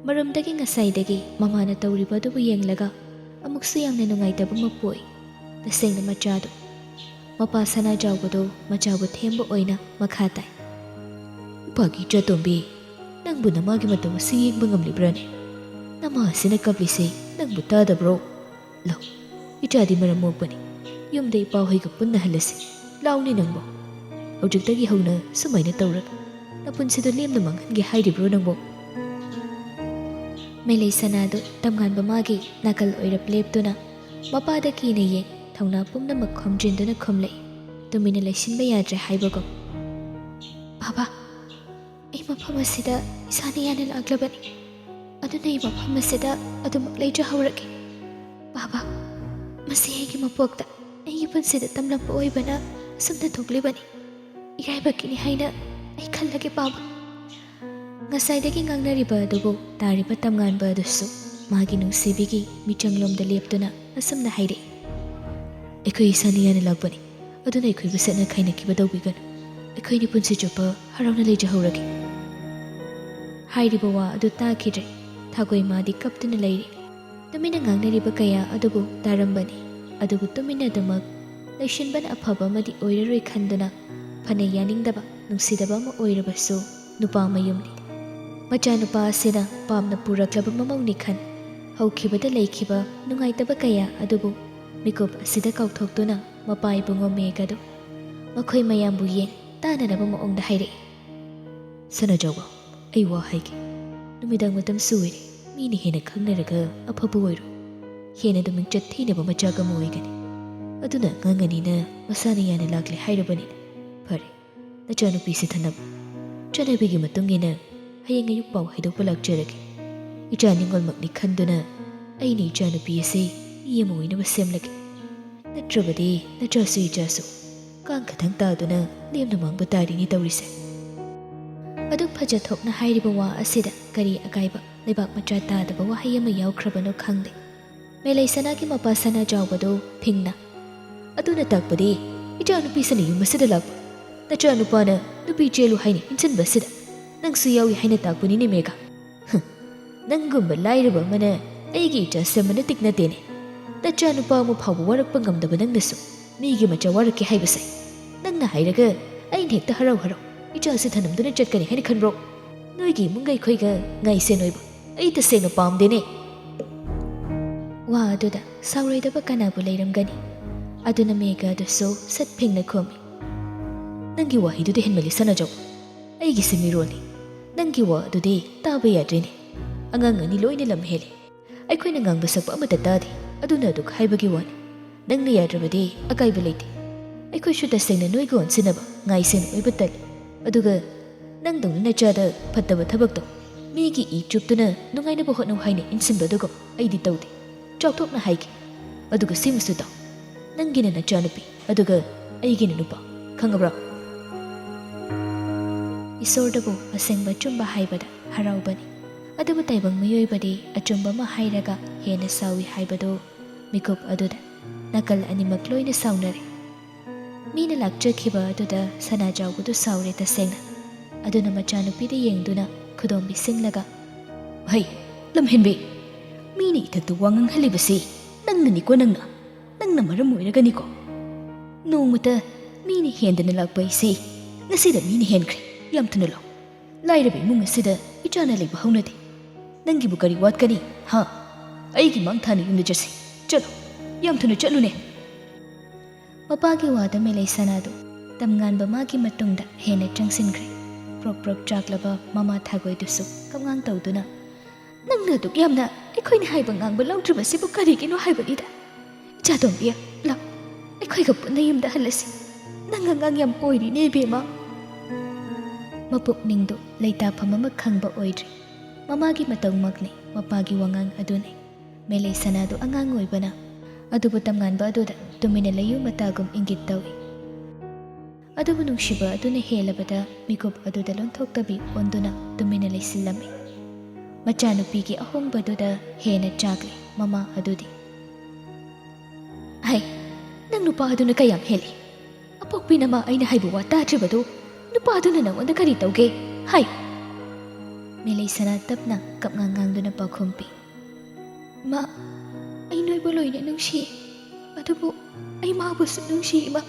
ꯃꯔꯝꯗꯒꯤ ꯉꯁꯥꯏꯗꯒꯤ ꯃꯃꯥꯅ ꯇꯧꯔꯤꯕ ꯑꯗꯨꯕꯨ ꯌꯦꯡꯂꯒ ꯑꯃꯨꯛꯁꯨ ꯌꯥꯝꯅ ꯅꯨꯡꯉꯥꯏꯇꯕ ꯑꯃ ꯄꯣꯛꯏ ꯇꯁꯦꯡꯅ ꯃꯆꯥꯗꯣ ꯃꯄꯥ ꯁꯅꯥꯖꯥꯎꯕꯗꯣ ꯃꯆꯥꯕꯨ ꯊꯦꯝꯕ ꯑꯣꯏꯅ ꯃꯈꯥ ꯇꯥꯏ ꯏꯄꯥꯒꯤ ꯏꯆꯥꯇꯣꯝꯕꯤ ꯅꯪꯕꯨ ꯅꯃꯥꯒꯤ ꯃꯇꯧ ꯑꯁꯤ ꯌꯦꯡꯕ ꯉꯝꯂꯤꯕ꯭ꯔꯥꯅꯦ ꯅꯃꯥ ꯑꯁꯤꯅ ꯀꯞꯂꯤꯁꯦ ꯅꯪꯕꯨ ꯇꯥꯗꯕ꯭ꯔꯣ ꯂꯧ ꯏꯆꯥꯗꯤ ꯃꯔꯝ ꯃꯣꯛꯄꯅꯤ ꯌꯨꯝꯗ ꯏꯄꯥ ꯍꯣꯏꯒ ꯄꯨꯟꯅ ꯍꯜꯂꯁꯤ ꯂꯥꯎꯅꯤ ꯅꯪꯕꯣ ꯍꯧꯖꯤꯛꯇꯒꯤ ꯍꯧꯅ ꯁꯨꯃꯥꯏꯅ ꯇꯧꯔꯒ ꯅꯄꯨꯟꯁꯤꯗ ꯂꯦꯝꯅ ꯃꯥꯡꯍꯟꯒꯦ ꯍꯥꯏꯔꯤꯕ꯭ꯔꯣ ꯅꯪꯕꯣ ꯃꯦꯂꯩ ꯁꯅꯥꯗꯨ ꯇꯝꯉꯥꯟꯕ ꯃꯥꯒꯤ ꯅꯥꯀꯜ ꯑꯣꯏꯔꯞ ꯂꯦꯞꯇꯨꯅ ꯃꯄꯥꯗ ꯀꯤꯅ ꯌꯦꯡ ꯊꯧꯅꯥ ꯄꯨꯝꯅꯃꯛ ꯈꯣꯝꯖꯤꯟꯗꯨꯅ ꯈꯨꯝꯂꯛꯏ ꯇꯨꯃꯤꯟꯅ ꯂꯩꯁꯤꯟꯕ ꯌꯥꯗ꯭ꯔꯦ ꯍꯥꯏꯕꯒꯨꯝ ꯕꯥꯕꯥ ꯑꯩ ꯃꯐꯝ ꯑꯁꯤꯗ ꯏꯁꯥꯅ ꯌꯥꯅ ꯂꯥꯛꯂꯕꯅꯤ ꯑꯗꯨꯅ ꯑꯩ ꯃꯐꯝ ꯑꯁꯤꯗ ꯑꯗꯨꯃꯛ ꯂꯩꯖꯍꯧꯔꯒꯦ ꯕꯥꯕꯥ ꯃꯁꯤ ꯑꯩꯒꯤ ꯃꯄꯣꯛꯇ ꯑꯩꯒꯤ ꯄꯨꯟꯁꯤꯗ ꯇꯝꯂꯛꯄ ꯑꯣꯏꯕꯅ ꯑꯁꯨꯝꯅ ꯊꯣꯛꯂꯤꯕꯅꯤ ꯏꯔꯥꯏꯕꯛꯀꯤꯅꯤ ꯍꯥꯏꯅ ꯑꯩ ꯈꯜꯂꯒꯦ ꯕꯥꯕꯥ ꯉꯁꯥꯏꯗꯒꯤ ꯉꯥꯡꯅꯔꯤꯕ ꯑꯗꯨꯕꯨ ꯇꯥꯔꯤꯕ ꯇꯝꯉꯥꯟꯕ ꯑꯗꯨꯁꯨ ꯃꯥꯒꯤ ꯅꯨꯡꯁꯤꯕꯤꯒꯤ ꯃꯤꯆꯪꯂꯣꯝꯗ ꯂꯦꯞꯇꯨꯅ ꯑꯁꯨꯝꯅ ꯍꯥꯏꯔꯛꯏ ꯑꯩꯈꯣꯏ ꯏꯁꯥꯅ ꯌꯥꯅ ꯂꯥꯛꯄꯅꯤ ꯑꯗꯨꯅ ꯑꯩꯈꯣꯏꯕꯨ ꯁꯦꯠꯅ ꯈꯥꯏꯅꯈꯤꯕ ꯇꯧꯕꯤꯒꯅꯨ ꯑꯩꯈꯣꯏꯅꯤ ꯄꯨꯟꯁꯤ ꯆꯨꯞꯄ ꯍꯔꯥꯎꯅ ꯂꯩꯖꯍꯧꯔꯒꯦ ꯍꯥꯏꯔꯤꯕ ꯋꯥ ꯑꯗꯨ ꯇꯥꯈꯤꯗ꯭ꯔꯦ ꯊꯥꯒꯣꯏ ꯃꯥꯗꯤ ꯀꯞꯇꯨꯅ ꯂꯩꯔꯤ ꯇꯨꯃꯤꯟꯅ ꯉꯥꯡꯅꯔꯤꯕ ꯀꯌꯥ ꯑꯗꯨꯕꯨ ꯇꯥꯔꯝꯕꯅꯤ ꯑꯗꯨꯕꯨ ꯇꯨꯃꯤꯟꯅꯗꯃꯛ ꯂꯩꯁꯤꯟꯕꯅ ꯑꯐꯕ ꯑꯃꯗꯤ ꯑꯣꯏꯔꯔꯣꯏ ꯈꯟꯗꯨꯅ ꯐꯅ ꯌꯥꯅꯤꯡꯗꯕ ꯅꯨꯡꯁꯤꯗꯕ ꯑꯃ ꯑꯣꯏꯔꯕꯁꯨ ꯅꯨꯄꯥ ꯃꯌꯨꯝꯅꯤ ꯃꯆꯥꯅꯨꯄꯥ ꯑꯁꯤꯅ ꯄꯥꯝꯅ ꯄꯨꯔꯛꯂꯕ ꯃꯃꯧꯅꯤ ꯈꯟ ꯍꯧꯈꯤꯕꯗ ꯂꯩꯈꯤꯕ ꯅꯨꯡꯉꯥꯏꯇꯕ ꯀꯌꯥ ꯑꯗꯨꯕꯨ ꯃꯤꯀꯨꯞ ꯑꯁꯤꯗ ꯀꯥꯎꯊꯣꯛꯇꯨꯅ ꯃꯄꯥ ꯏꯕꯨꯡꯉꯣ ꯃꯦꯘꯗꯨ ꯃꯈꯣꯏ ꯃꯌꯥꯝꯕꯨ ꯌꯦꯡ ꯇꯥꯅꯅꯕ ꯃꯑꯣꯡꯗ ꯍꯥꯏꯔꯛꯏ ꯁꯅꯥꯖꯥꯎꯕ ꯑꯩ ꯋꯥ ꯍꯥꯏꯒꯦ ꯅꯨꯃꯤꯗꯥꯡ ꯃꯇꯝꯁꯨ ꯑꯣꯏꯔꯦ ꯃꯤꯅ ꯍꯦꯟꯅ ꯈꯪꯅꯔꯒ ꯑꯐꯕ ꯑꯣꯏꯔꯣ ꯍꯦꯟꯅ ꯃꯤꯡꯆꯠ ꯊꯤꯅꯕ ꯃꯆꯥꯛ ꯑꯃ ꯑꯣꯏꯒꯅꯤ ꯑꯗꯨꯅ ꯉꯥꯡꯉꯅꯤꯅ ꯃꯁꯥꯅ ꯌꯥꯅ ꯂꯥꯛꯂꯦ ꯍꯥꯏꯔꯕꯅꯤꯅ ꯐꯔꯦ ꯅꯆꯥꯅꯨꯄꯤꯁꯤ ꯊꯅꯕ ꯆꯠꯅꯕꯤꯒꯤ ꯃꯇꯨꯡ ꯏꯟꯅ ꯍꯌꯦꯡ ꯑꯌꯨꯛ ꯄꯥꯎ ꯍꯩꯗꯣꯛꯄ ꯂꯥꯛꯆꯔꯒꯦ ꯏꯆꯥ ꯅꯤꯡꯉꯣꯜꯃꯛꯅꯤ ꯈꯟꯗꯨꯅ ꯑꯩꯅ ꯏꯆꯥꯅꯨꯄꯤ ꯑꯁꯤ ꯃꯤ ꯑꯃ ꯑꯣꯏꯅꯕ ꯁꯦꯝꯂꯒꯦ ꯅꯠꯇ꯭ꯔꯕꯗꯤ ꯅꯆꯥꯁꯨ ꯏꯆꯥꯁꯨ ꯀꯥꯡ ꯈꯇꯪ ꯇꯥꯗꯨꯅ ꯂꯦꯝꯅ ꯃꯥꯡꯕ ꯇꯥꯔꯤꯅꯤ ꯇꯧꯔꯤꯁꯦ ꯑꯗꯨꯛ ꯐꯖꯊꯣꯛꯅ ꯍꯥꯏꯔꯤꯕ ꯋꯥ ꯑꯁꯤꯗ ꯀꯔꯤ ꯑꯀꯥꯏꯕ ꯂꯩꯕꯥꯛ ꯃꯆꯥ ꯇꯥꯗꯕ ꯋꯥꯍꯩ ꯑꯃ ꯌꯥꯎꯈ꯭ꯔꯕꯅꯣ ꯈꯪꯗꯦ ꯃꯦꯂꯩ ꯁꯅꯥꯒꯤ ꯃꯄꯥ ꯁꯅꯥꯖꯥꯎꯕꯗꯨ ꯐꯤꯡꯅ ꯑꯗꯨꯅ ꯇꯥꯛꯄꯗꯤ ꯏꯆꯥꯅꯨꯄꯤꯁꯤꯅ ꯌꯨꯝ ꯑꯁꯤꯗ ꯂꯥꯛꯄ ꯅꯆꯥꯅꯨꯄꯥꯅ ꯅꯨꯄꯤ ꯆꯦꯜꯂꯨ ꯍꯥꯏꯅ ꯏꯟꯁꯤꯟꯕ ꯑꯁꯤꯗ ꯅꯪꯁꯨ ꯌꯥꯎꯏ ꯍꯥꯏꯅ ꯇꯥꯛꯄꯅꯤꯅꯦ ꯃꯦꯘꯥ ꯅꯪꯒꯨꯝꯕ ꯂꯥꯏꯔꯕ ꯑꯃꯅ ꯑꯩꯒꯤ ꯏꯆꯥ ꯁꯦꯝꯕꯅ ꯇꯤꯛꯅꯗꯦꯅꯦ ꯅꯆꯥꯅꯨꯄꯥ ꯑꯃ ꯐꯥꯎꯕ ꯋꯥꯔꯛꯄ ꯉꯝꯗꯕ ꯅꯪꯅꯁꯨ ꯃꯤꯒꯤ ꯃꯆꯥ ꯋꯥꯔꯛꯀꯦ ꯍꯥꯏꯕꯁꯦ ꯅꯪꯅ ꯍꯥꯏꯔꯒ ꯑꯩꯅ ꯍꯦꯛꯇ ꯍꯔꯥꯎ ꯍꯔꯥꯎ ꯏꯆꯥꯁꯤ ꯊꯅꯝꯗꯨꯅ ꯆꯠꯀꯅꯤ ꯍꯥꯏꯅ ꯈꯟꯕ꯭ꯔꯣ ꯅꯣꯏꯒꯤ ꯏꯃꯨꯡꯒ ꯑꯩꯈꯣꯏꯒ ꯉꯥꯏꯁꯦꯟ ꯑꯣꯏꯕ ꯑꯩ ꯇꯁꯦꯡꯅ ꯄꯥꯝꯗꯦꯅꯦ ꯋꯥ ꯑꯗꯨꯗ ꯁꯥꯎꯔꯣꯏꯗꯕ ꯀꯅꯥꯕꯨ ꯂꯩꯔꯝꯒꯅꯤ ꯑꯗꯨꯅ ꯃꯦꯘꯥ ꯑꯗꯨꯁꯨ ꯁꯠ ꯐꯤꯡꯅ ꯈꯨꯝꯃꯤ ꯅꯪꯒꯤ ꯋꯥꯍꯩꯗꯨꯗꯤ ꯍꯦꯟꯃꯜꯂꯤ ꯁꯅꯥꯖꯥꯎ ꯑꯩꯒꯤꯁꯤ ꯃꯤꯔꯣꯜꯅꯤ ꯅꯪꯒꯤ ꯋꯥ ꯑꯗꯨꯗꯤ ꯇꯥꯕ ꯌꯥꯗ꯭ꯔꯦꯅꯦ ꯑꯉꯥꯡ ꯑꯅꯤ ꯂꯣꯏꯅ ꯂꯝ ꯍꯦꯜꯂꯤ ꯑꯩꯈꯣꯏꯅ ꯉꯥꯡꯕ ꯁꯛꯄ ꯑꯃꯠꯇ ꯇꯥꯗꯦ ꯑꯗꯨꯅ ꯑꯗꯨꯛ ꯍꯥꯏꯕꯒꯤ ꯋꯥꯅꯤ ꯅꯪꯅ ꯌꯥꯗ꯭ꯔꯕꯗꯤ ꯑꯀꯥꯏꯕ ꯂꯩꯇꯦ ꯑꯩꯈꯣꯏꯁꯨ ꯇꯁꯦꯡꯅ ꯅꯣꯏꯒ ꯑꯣꯟꯁꯤꯟꯅꯕ ꯉꯥꯏꯁꯦꯟ ꯑꯣꯏꯕ ꯇꯜꯂꯤ ꯑꯗꯨꯒ ꯅꯪꯗꯧꯅ ꯅꯆꯥꯗ ꯐꯠꯇꯕ ꯊꯕꯛꯇꯣ ꯃꯤꯒꯤ ꯏ ꯆꯨꯞꯇꯨꯅ ꯅꯨꯡꯉꯥꯏꯅꯕ ꯍꯣꯠꯅꯧ ꯍꯥꯏꯅ ꯏꯟꯁꯤꯟꯕꯗꯨꯒ ꯑꯩꯗꯤ ꯇꯧꯗꯦ ꯆꯥꯎꯊꯣꯛꯅ ꯍꯥꯏꯒꯦ ꯑꯗꯨꯒ ꯁꯤꯃꯁꯨ ꯇꯧ ꯅꯪꯒꯤꯅ ꯅꯆꯥꯅꯨꯄꯤ ꯑꯗꯨꯒ ꯑꯩꯒꯤꯅ ꯅꯨꯄꯥ ꯈꯪꯉꯕ꯭ꯔꯥ ꯏꯁꯣꯔꯗꯕꯨ ꯑꯁꯦꯡꯕ ꯆꯨꯝꯕ ꯍꯥꯏꯕꯗ ꯍꯔꯥꯎꯕꯅꯤ ꯑꯗꯨꯕꯨ ꯇꯥꯏꯕꯪ ꯃꯤꯑꯣꯏꯕꯗꯤ ꯑꯆꯨꯝꯕ ꯑꯃ ꯍꯥꯏꯔꯒ ꯍꯦꯟꯅ ꯁꯥꯎꯏ ꯍꯥꯏꯕꯗꯨ ꯃꯤꯀꯨꯞ ꯑꯗꯨꯗ ꯅꯥꯀꯜ ꯑꯅꯤꯃꯛ ꯂꯣꯏꯅ ꯁꯥꯎꯅꯔꯦ ꯃꯤꯅ ꯂꯥꯛꯆꯈꯤꯕ ꯑꯗꯨꯗ ꯁꯅꯥꯖꯥꯎꯕꯗꯨ ꯁꯥꯎꯔꯦ ꯇꯁꯦꯡꯅ ꯑꯗꯨꯅ ꯃꯆꯥꯅꯨꯄꯤꯗ ꯌꯦꯡꯗꯨꯅ ꯈꯨꯗꯣꯝꯕꯤ ꯁꯤꯡꯂꯒ ꯍꯩ ꯂꯝꯍꯦꯟꯕꯤ ꯃꯤꯅ ꯏꯊꯛꯇ ꯋꯥ ꯉꯥꯡꯍꯜꯂꯤꯕꯁꯤ ꯅꯪꯅꯅꯤꯀꯣ ꯅꯪꯅ ꯃꯔꯝ ꯑꯣꯏꯔꯒꯅꯤꯀꯣ ꯅꯣꯡꯃꯇ ꯃꯤꯅ ꯍꯦꯟꯗꯅ ꯂꯥꯛꯄ ꯑꯩꯁꯤ ꯉꯁꯤꯗ ꯃꯤꯅ ꯍꯦꯟꯈ꯭ꯔꯦ ꯌꯥꯝ ꯊꯨꯅ ꯂꯥꯎ ꯂꯥꯏꯔꯕ ꯏꯃꯨꯡ ꯑꯁꯤꯗ ꯏꯆꯥꯅ ꯂꯩꯕ ꯍꯧꯅꯗꯦ ꯅꯪꯒꯤꯕꯨ ꯀꯔꯤ ꯋꯥꯠꯀꯅꯤ ꯍꯥ ꯑꯩꯒꯤ ꯃꯥꯡ ꯊꯥꯅ ꯌꯨꯝꯗ ꯆꯠꯁꯤ ꯆꯠꯂꯨ ꯌꯥꯝ ꯊꯨꯅ ꯆꯠꯂꯨꯅꯦ ꯃꯄꯥꯒꯤ ꯋꯥꯗ ꯃꯦꯂꯩ ꯁꯅꯥꯗꯨ ꯇꯝꯉꯥꯟꯕ ꯃꯥꯒꯤ ꯃꯇꯨꯡꯗ ꯍꯦꯟꯅ ꯆꯪꯁꯤꯟꯈ꯭ꯔꯦ ꯄ꯭ꯔꯣꯛ ꯄ꯭ꯔꯣꯛ ꯆꯥꯛꯂꯕ ꯃꯃꯥ ꯊꯥꯒꯣꯏꯗꯨꯁꯨ ꯀꯝꯉꯥꯡ ꯇꯧꯗꯨꯅ ꯅꯪꯅ ꯑꯗꯨꯛ ꯌꯥꯝꯅ ꯑꯩꯈꯣꯏꯅ ꯍꯥꯏꯕ ꯉꯥꯡꯕ ꯂꯧꯗ꯭ꯔꯤꯕꯁꯤꯕꯨ ꯀꯔꯤꯒꯤꯅꯣ ꯍꯥꯏꯕꯅꯤꯗ ꯏꯆꯥꯇꯣꯝꯕꯤ ꯂꯥꯛ ꯑꯩꯈꯣꯏꯒ ꯄꯨꯟꯅ ꯌꯨꯝꯗ ꯍꯜꯂꯁꯤ ꯅꯪ ꯑꯉꯥꯡ ꯌꯥꯝ ꯑꯣꯏꯔꯤꯅꯦ ꯏꯕꯦꯝꯃ ꯃꯄꯨꯛꯅꯤꯡꯗꯨ ꯂꯩꯇꯥꯐꯝ ꯑꯃ ꯈꯪꯕ ꯑꯣꯏꯗ꯭ꯔꯤ ꯃꯃꯥꯒꯤ ꯃꯇꯧꯃꯛꯅꯤ ꯃꯄꯥꯒꯤ ꯋꯥꯉꯥꯡ ꯑꯗꯨꯅꯤ ꯃꯦꯂꯩ ꯁꯅꯥꯗꯨ ꯑꯉꯥꯡ ꯑꯣꯏꯕꯅ ꯑꯗꯨꯕꯨ ꯇꯝꯉꯥꯟꯕ ꯑꯗꯨꯗ ꯇꯨꯃꯤꯟꯅ ꯂꯩꯌꯨ ꯃꯇꯥꯒꯨꯝ ꯏꯪꯒꯤꯠ ꯇꯧꯏ ꯑꯗꯨꯕꯨ ꯅꯨꯡꯁꯤꯕ ꯑꯗꯨꯅ ꯍꯦꯜꯂꯕꯗ ꯃꯤꯀꯨꯞ ꯑꯗꯨꯗ ꯂꯣꯟꯊꯣꯛꯇꯕꯤ ꯑꯣꯟꯗꯨꯅ ꯇꯨꯃꯤꯟꯅ ꯂꯩꯁꯤꯜꯂꯝꯃꯤ ꯃꯆꯥꯅꯨꯄꯤꯒꯤ ꯑꯍꯣꯡꯕꯗꯨꯗ ꯍꯦꯟꯅ ꯆꯥꯛꯂꯤ ꯃꯃꯥ ꯑꯗꯨꯗꯤ ꯍꯩ ꯅꯪ ꯅꯨꯄꯥꯗꯨꯅ ꯀꯌꯥꯝ ꯍꯦꯜꯂꯤ ꯑꯄꯣꯛꯄꯤꯅ ꯃꯥ ꯑꯩꯅ ꯍꯥꯏꯕ ꯋꯥ ꯇꯥꯗ꯭ꯔꯤꯕꯗꯨ ꯅꯨꯄꯥꯗꯨꯅ ꯅꯪꯉꯣꯟꯗ ꯀꯔꯤ ꯇꯧꯒꯦ ꯍꯥꯏ ꯃꯦꯂꯩꯁꯅꯥ ꯇꯞꯅ ꯀꯞꯉꯥꯡ ꯉꯥꯡꯗꯨꯅ ꯄꯥꯎꯈꯨꯝ ꯄꯤ ꯏꯃꯥ ꯑꯩ ꯅꯣꯏꯕꯨ ꯂꯣꯏꯅ ꯅꯨꯡꯁꯤ ꯑꯗꯨꯕꯨ ꯑꯩ ꯃꯥꯕꯨꯁꯨ ꯅꯨꯡꯁꯤ ꯏꯃꯥ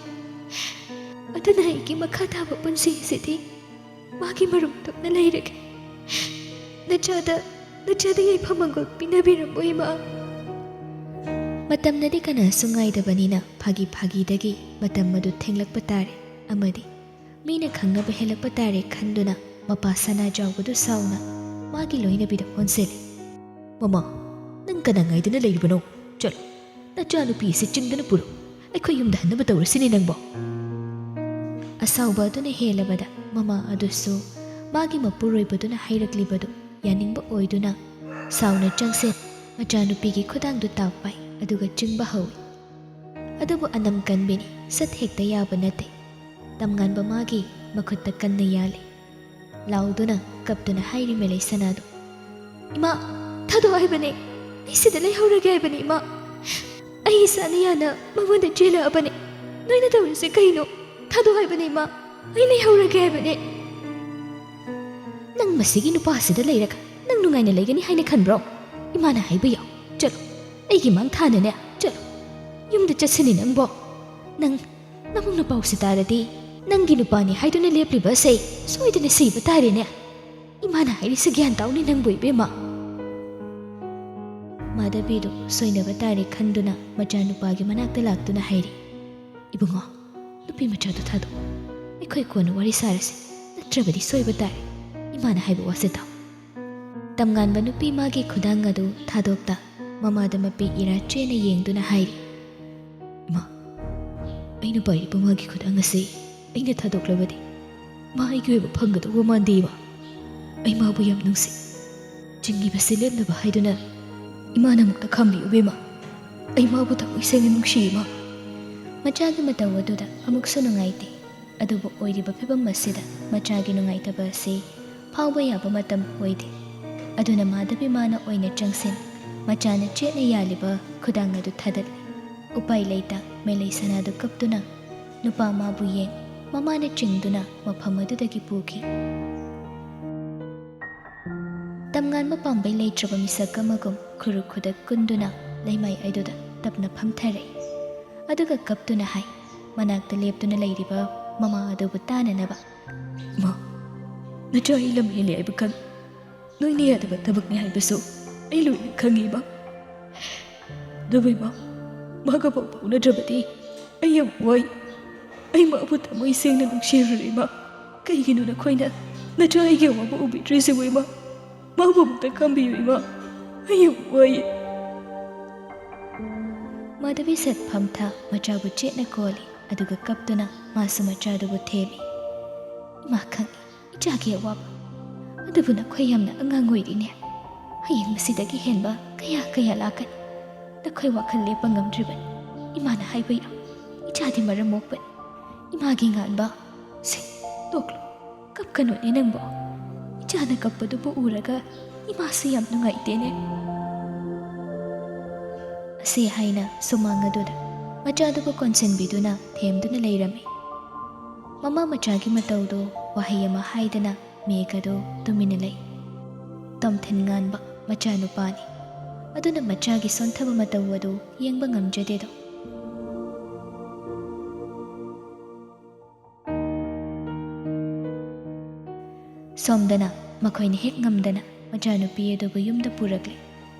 ꯑꯗꯨꯅ ꯑꯩꯒꯤ ꯃꯈꯥ ꯇꯥꯕ ꯄꯨꯟꯁꯤꯁꯤꯗꯤ ꯃꯥꯒꯤ ꯃꯔꯨꯝꯇꯧꯅ ꯂꯩꯔꯒꯦ ꯅꯆꯥꯗ ꯌꯩꯐꯝ ꯃꯪꯒꯣꯜ ꯄꯤꯅꯕꯤꯔꯝꯃꯨ ꯏꯃꯥ ꯃꯇꯝꯅꯗꯤ ꯀꯅꯥꯁꯨ ꯉꯥꯏꯗꯕꯅꯤꯅ ꯐꯥꯒꯤꯗꯒꯤ ꯃꯇꯝ ꯑꯗꯨ ꯊꯦꯡꯂꯛꯄ ꯇꯥꯔꯦ ꯑꯃꯗꯤ ꯃꯤꯅ ꯈꯪꯅꯕ ꯍꯦꯜꯂꯛꯄ ꯇꯥꯔꯦ ꯈꯟꯗꯨꯅ ꯃꯄꯥ ꯁꯅꯥꯖꯥꯎꯕꯗꯨ ꯁꯥꯎꯅ ꯃꯥꯒꯤ ꯂꯣꯏꯅꯕꯤꯗ ꯑꯣꯟꯁꯤꯜꯂꯤ ꯃꯃꯥ ꯅꯪ ꯀꯅꯥ ꯉꯥꯏꯗꯨꯅ ꯂꯩꯔꯤꯕꯅꯣ ꯆꯠꯂꯣ ꯅꯆꯥꯅꯨꯄꯤꯁꯤ ꯆꯤꯡꯗꯨꯅ ꯄꯨꯔꯣ ꯑꯩꯈꯣꯏ ꯌꯨꯝꯗ ꯍꯟꯅꯕ ꯇꯧꯔꯁꯤꯅꯦ ꯅꯪꯕꯣ ꯑꯁꯥꯎꯕ ꯑꯗꯨꯅ ꯍꯦꯜꯂꯕꯗ ꯃꯃꯥ ꯑꯗꯨꯁꯨ ꯃꯥꯒꯤ ꯃꯄꯨꯔꯣꯏꯕꯗꯨꯅ ꯍꯩꯔꯛꯂꯤꯕꯗꯨ ꯌꯥꯅꯤꯡꯕ ꯑꯣꯏꯗꯨꯅ ꯁꯥꯎꯅ ꯆꯪꯁꯤꯟ ꯃꯆꯥꯅꯨꯄꯤꯒꯤ ꯈꯨꯗꯥꯡꯗꯨ ꯇꯥꯎ ꯄꯥꯏ ꯑꯗꯨꯒ ꯆꯤꯡꯕ ꯍꯧꯏ ꯑꯗꯨꯕꯨ ꯑꯅꯝ ꯀꯟꯕꯤꯅꯤ ꯁꯠ ꯍꯦꯛꯇ ꯌꯥꯕ ꯅꯠꯇꯦ ꯇꯝꯉꯥꯟꯕ ꯃꯥꯒꯤ ꯃꯈꯨꯠꯇ ꯀꯟꯅ ꯌꯥꯜꯂꯤ ꯂꯥꯎꯗꯨꯅ ꯀꯞꯇꯨꯅ ꯍꯥꯏꯔꯤ ꯃꯦꯂꯩꯁꯅꯥꯗꯨ ꯏꯃꯥ ꯊꯥꯗꯣꯛ ꯍꯥꯏꯕꯅꯦ ꯑꯩ ꯁꯤꯗ ꯂꯩꯍꯧꯔꯒꯦ ꯍꯥꯏꯕꯅꯦ ꯏꯃꯥ ꯑꯩ ꯏꯁꯥꯅ ꯌꯥꯅ ꯃꯉꯣꯟꯗ ꯆꯦꯜꯂꯛꯑꯕꯅꯦ ꯅꯣꯏꯅ ꯇꯧꯔꯤꯁꯦ ꯀꯩꯅꯣ ꯊꯥꯗꯣꯛ ꯍꯥꯏꯕꯅꯦ ꯏꯃꯥ ꯑꯩ ꯂꯩꯍꯧꯔꯒꯦ ꯍꯥꯏꯕꯅꯦ ꯅꯪ ꯃꯁꯤꯒꯤ ꯅꯨꯄꯥꯁꯤꯗ ꯂꯩꯔꯒ ꯅꯪ ꯅꯨꯡꯉꯥꯏꯅ ꯂꯩꯒꯅꯤ ꯍꯥꯏꯅ ꯈꯟꯕ꯭ꯔꯣ ꯏꯃꯥꯅ ꯍꯥꯏꯕ ꯌꯥꯎ ꯆꯠꯂꯣ ꯑꯩꯒꯤ ꯃꯥꯡ ꯊꯥꯅꯅꯦ ꯆꯠꯂꯣ ꯌꯨꯝꯗ ꯆꯠꯁꯤꯅꯤ ꯅꯪꯕꯣ ꯅꯪ ꯅꯃꯨꯡ ꯅꯄꯥꯎꯁꯤ ꯇꯥꯔꯗꯤ ꯅꯪꯒꯤ ꯅꯨꯄꯥꯅꯤ ꯍꯥꯏꯗꯨꯅ ꯂꯦꯞꯂꯤꯕꯁꯦ ꯁꯣꯏꯗꯅ ꯁꯤꯕ ꯇꯥꯔꯦꯅꯦ ꯏꯃꯥꯅ ꯍꯥꯏꯔꯤꯁꯦ ꯒ꯭ꯌꯥꯟ ꯇꯥꯎꯅꯤ ꯅꯪꯕꯨ ꯏꯕꯦꯝꯃ ꯃꯥꯙꯕꯤꯗꯨ ꯁꯣꯏꯅꯕ ꯇꯥꯔꯦ ꯈꯟꯗꯨꯅ ꯃꯆꯥꯅꯨꯄꯥꯒꯤ ꯃꯅꯥꯛꯇ ꯂꯥꯛꯇꯨꯅ ꯍꯥꯏꯔꯤ ꯏꯕꯨꯡꯉꯣ ꯅꯨꯄꯤ ꯃꯆꯥꯗꯨ ꯊꯥꯗꯣꯛ ꯑꯩꯈꯣꯏ ꯀꯣꯟꯅ ꯋꯥꯔꯤ ꯁꯥꯔꯁꯤ ꯅꯠꯇ꯭ꯔꯕꯗꯤ ꯁꯣꯏꯕ ꯇꯥꯔꯦ ꯏꯃꯥꯅ ꯍꯥꯏꯕ ꯋꯥꯁꯦ ꯇꯥꯎ ꯇꯝꯉꯥꯟꯕ ꯅꯨꯄꯤ ꯃꯥꯒꯤ ꯈꯨꯗꯥꯡ ꯑꯗꯨ ꯊꯥꯗꯣꯛꯇ ꯃꯃꯥꯗ ꯃꯄꯤ ꯏꯔꯥ ꯆꯦꯅ ꯌꯦꯡꯗꯨꯅ ꯍꯥꯏꯔꯤ ꯏꯃꯥ ꯑꯩꯅ ꯄꯥꯏꯔꯤꯕ ꯃꯥꯒꯤ ꯈꯨꯗꯥꯡ ꯑꯁꯤ ꯑꯩꯅ ꯊꯥꯗꯣꯛꯂꯕꯗꯤ ꯃꯥ ꯑꯩꯒꯤ ꯑꯣꯏꯕ ꯐꯪꯒꯗꯧꯕ ꯃꯥꯟꯗꯦꯕ ꯑꯩ ꯃꯥꯕꯨ ꯌꯥꯝ ꯅꯨꯡꯁꯤ ꯆꯤꯡꯉꯤꯕꯁꯤ ꯂꯦꯞꯅꯕ ꯍꯥꯏꯗꯨꯅ ꯏꯃꯥꯅ ꯑꯃꯨꯛꯇ ꯈꯪꯕꯤꯌꯨ ꯏꯕꯦꯝꯃ ꯑꯩ ꯃꯥꯕꯨ ꯊꯃꯣꯏ ꯁꯦꯡꯅ ꯅꯨꯡꯁꯤ ꯏꯃꯥ ꯃꯆꯥꯒꯤ ꯃꯇꯧ ꯑꯗꯨꯗ ꯑꯃꯨꯛꯁꯨ ꯅꯨꯡꯉꯥꯏꯇꯦ ꯑꯗꯨꯕꯨ ꯑꯣꯏꯔꯤꯕ ꯐꯤꯕꯝ ꯑꯁꯤꯗ ꯃꯆꯥꯒꯤ ꯅꯨꯡꯉꯥꯏꯇꯕ ꯑꯁꯤ ꯐꯥꯎꯕ ꯌꯥꯕ ꯃꯇꯝ ꯑꯣꯏꯗꯦ ꯑꯗꯨꯅ ꯃꯥꯙꯕꯤ ꯃꯥꯅ ꯑꯣꯏꯅ ꯆꯪꯁꯤꯟ ꯃꯆꯥꯅ ꯆꯦꯠꯅ ꯌꯥꯜꯂꯤꯕ ꯈꯨꯗꯥꯡ ꯑꯗꯨ ꯊꯥꯗꯠꯂꯤ ꯎꯄꯥꯏ ꯂꯩꯇ ꯃꯦꯂꯩꯁꯅꯥꯗꯨ ꯀꯞꯇꯨꯅ ꯅꯨꯄꯥ ꯃꯥꯕꯨ ꯌꯦꯡ ꯃꯃꯥꯅ ꯆꯤꯡꯗꯨꯅ ꯃꯐꯝ ꯑꯗꯨꯗꯒꯤ ꯄꯨꯈꯤ ꯇꯝꯉꯥꯟꯕ ꯄꯥꯝꯕꯩ ꯂꯩꯇ꯭ꯔꯕ ꯃꯤꯁꯛ ꯑꯃꯒꯨꯝ ꯈꯨꯔꯨ ꯈꯨꯗꯛ ꯀꯨꯟꯗꯨꯅ ꯂꯩꯃꯥꯏ ꯑꯗꯨꯗ ꯇꯞꯅ ꯐꯝꯊꯔꯛꯏ ꯑꯗꯨꯒ ꯀꯞꯇꯨꯅ ꯍꯥꯏ ꯃꯅꯥꯛꯇ ꯂꯦꯞꯇꯨꯅ ꯂꯩꯔꯤꯕ ꯃꯃꯥ ꯑꯗꯨꯕꯨ ꯇꯥꯅꯅꯕ ꯏꯃꯥ ꯅꯆꯥ ꯑꯩ ꯂꯝ ꯍꯦꯜꯂꯤ ꯍꯥꯏꯕ ꯈꯪ ꯅꯣꯏꯅ ꯌꯥꯗꯕ ꯊꯕꯛꯅꯤ ꯍꯥꯏꯕꯁꯨ ꯑꯩ ꯂꯣꯏꯅ ꯈꯪꯉꯤ ꯏꯃꯥ ꯑꯗꯨꯕꯨ ꯏꯃꯥ ꯃꯥꯒ ꯄꯥꯎ ꯐꯥꯎꯅꯗ꯭ꯔꯕꯗꯤ ꯑꯩ ꯌꯥꯝ ꯋꯥꯏ ꯑꯩ ꯃꯥꯕꯨ ꯊꯃꯣꯏ ꯁꯦꯡꯅ ꯅꯨꯡꯁꯤꯔꯨꯔꯦ ꯏꯃꯥ ꯀꯩꯒꯤꯅꯣ ꯅꯈꯣꯏꯅ ꯅꯆꯥ ꯑꯩꯒꯤ ꯑꯋꯥꯕ ꯎꯕꯤꯗ꯭ꯔꯤꯁꯤꯕꯨ ꯏꯃꯥ ꯃꯥꯕꯨ ꯑꯃꯨꯛꯇ ꯈꯪꯕꯤꯌꯨ ꯏꯃꯥ ꯑꯩ ꯌꯥꯝ ꯋꯥꯏ ꯃꯥꯙꯕꯤ ꯁꯠ ꯐꯝꯊ ꯃꯆꯥꯕꯨ ꯆꯦꯠꯅ ꯀꯣꯜꯂꯤ ꯑꯗꯨꯒ ꯀꯞꯇꯨꯅ ꯃꯥꯁꯨ ꯃꯆꯥꯗꯨꯕꯨ ꯊꯦꯝꯃꯤ ꯏꯃꯥ ꯈꯪꯉꯤ ꯏꯆꯥꯒꯤ ꯑꯋꯥꯕ ꯑꯗꯨꯕꯨ ꯅꯈꯣꯏ ꯌꯥꯝꯅ ꯑꯉꯥꯡ ꯑꯣꯏꯔꯤꯅꯦ ꯍꯌꯦꯡ ꯃꯁꯤꯗꯒꯤ ꯍꯦꯟꯕ ꯀꯌꯥ ꯂꯥꯛꯀꯅꯤ ꯅꯈꯣꯏ ꯋꯥꯈꯜ ꯂꯦꯞꯄ ꯉꯝꯗ꯭ꯔꯤꯕꯅꯤ ꯏꯃꯥꯅ ꯍꯥꯏꯕ ꯌꯥꯎ ꯏꯆꯥꯗꯤ ꯃꯔꯝ ꯃꯣꯛꯄꯅꯤ ꯏꯃꯥꯒꯤ ꯉꯥꯟꯕ ꯁꯤ ꯇꯣꯛꯂꯣ ꯀꯞꯀꯅꯨꯅꯦ ꯅꯪꯕꯣ ꯏꯆꯥꯅ ꯀꯞꯄꯗꯨꯕꯨ ꯎꯔꯒ ꯏꯃꯥꯁꯤ ꯌꯥꯝ ꯅꯨꯡꯉꯥꯏꯇꯦꯅꯦ ꯑꯁꯤ ꯍꯥꯏꯅ ꯁꯨꯃꯥꯡ ꯑꯗꯨꯗ ꯃꯆꯥꯗꯨꯕꯨ ꯀꯣꯟꯁꯤꯟꯕꯤꯗꯨꯅ ꯊꯦꯝꯗꯨꯅ ꯂꯩꯔꯝꯃꯤ ꯃꯃꯥ ꯃꯆꯥꯒꯤ ꯃꯇꯧꯗꯣ ꯋꯥꯍꯩ ꯑꯃ ꯍꯥꯏꯗꯅ ꯃꯦꯘꯗꯣ ꯇꯨꯃꯤꯟꯅ ꯂꯩ ꯇꯣꯝꯊꯤꯟ ꯉꯥꯟꯕ ꯃꯆꯥꯅꯨꯄꯥꯅꯤ ꯑꯗꯨꯅ ꯃꯆꯥꯒꯤ ꯁꯣꯟꯊꯕ ꯃꯇꯧ ꯑꯗꯨ ꯌꯦꯡꯕ ꯉꯝꯖꯗꯦꯗꯣ ꯁꯣꯝꯗꯅ ꯃꯈꯣꯏꯅ ꯍꯦꯛ ꯉꯝꯗꯅ ꯃꯆꯥꯅꯨꯄꯤ ꯑꯗꯨꯕꯨ ꯌꯨꯝꯗ ꯄꯨꯔꯛꯂꯤ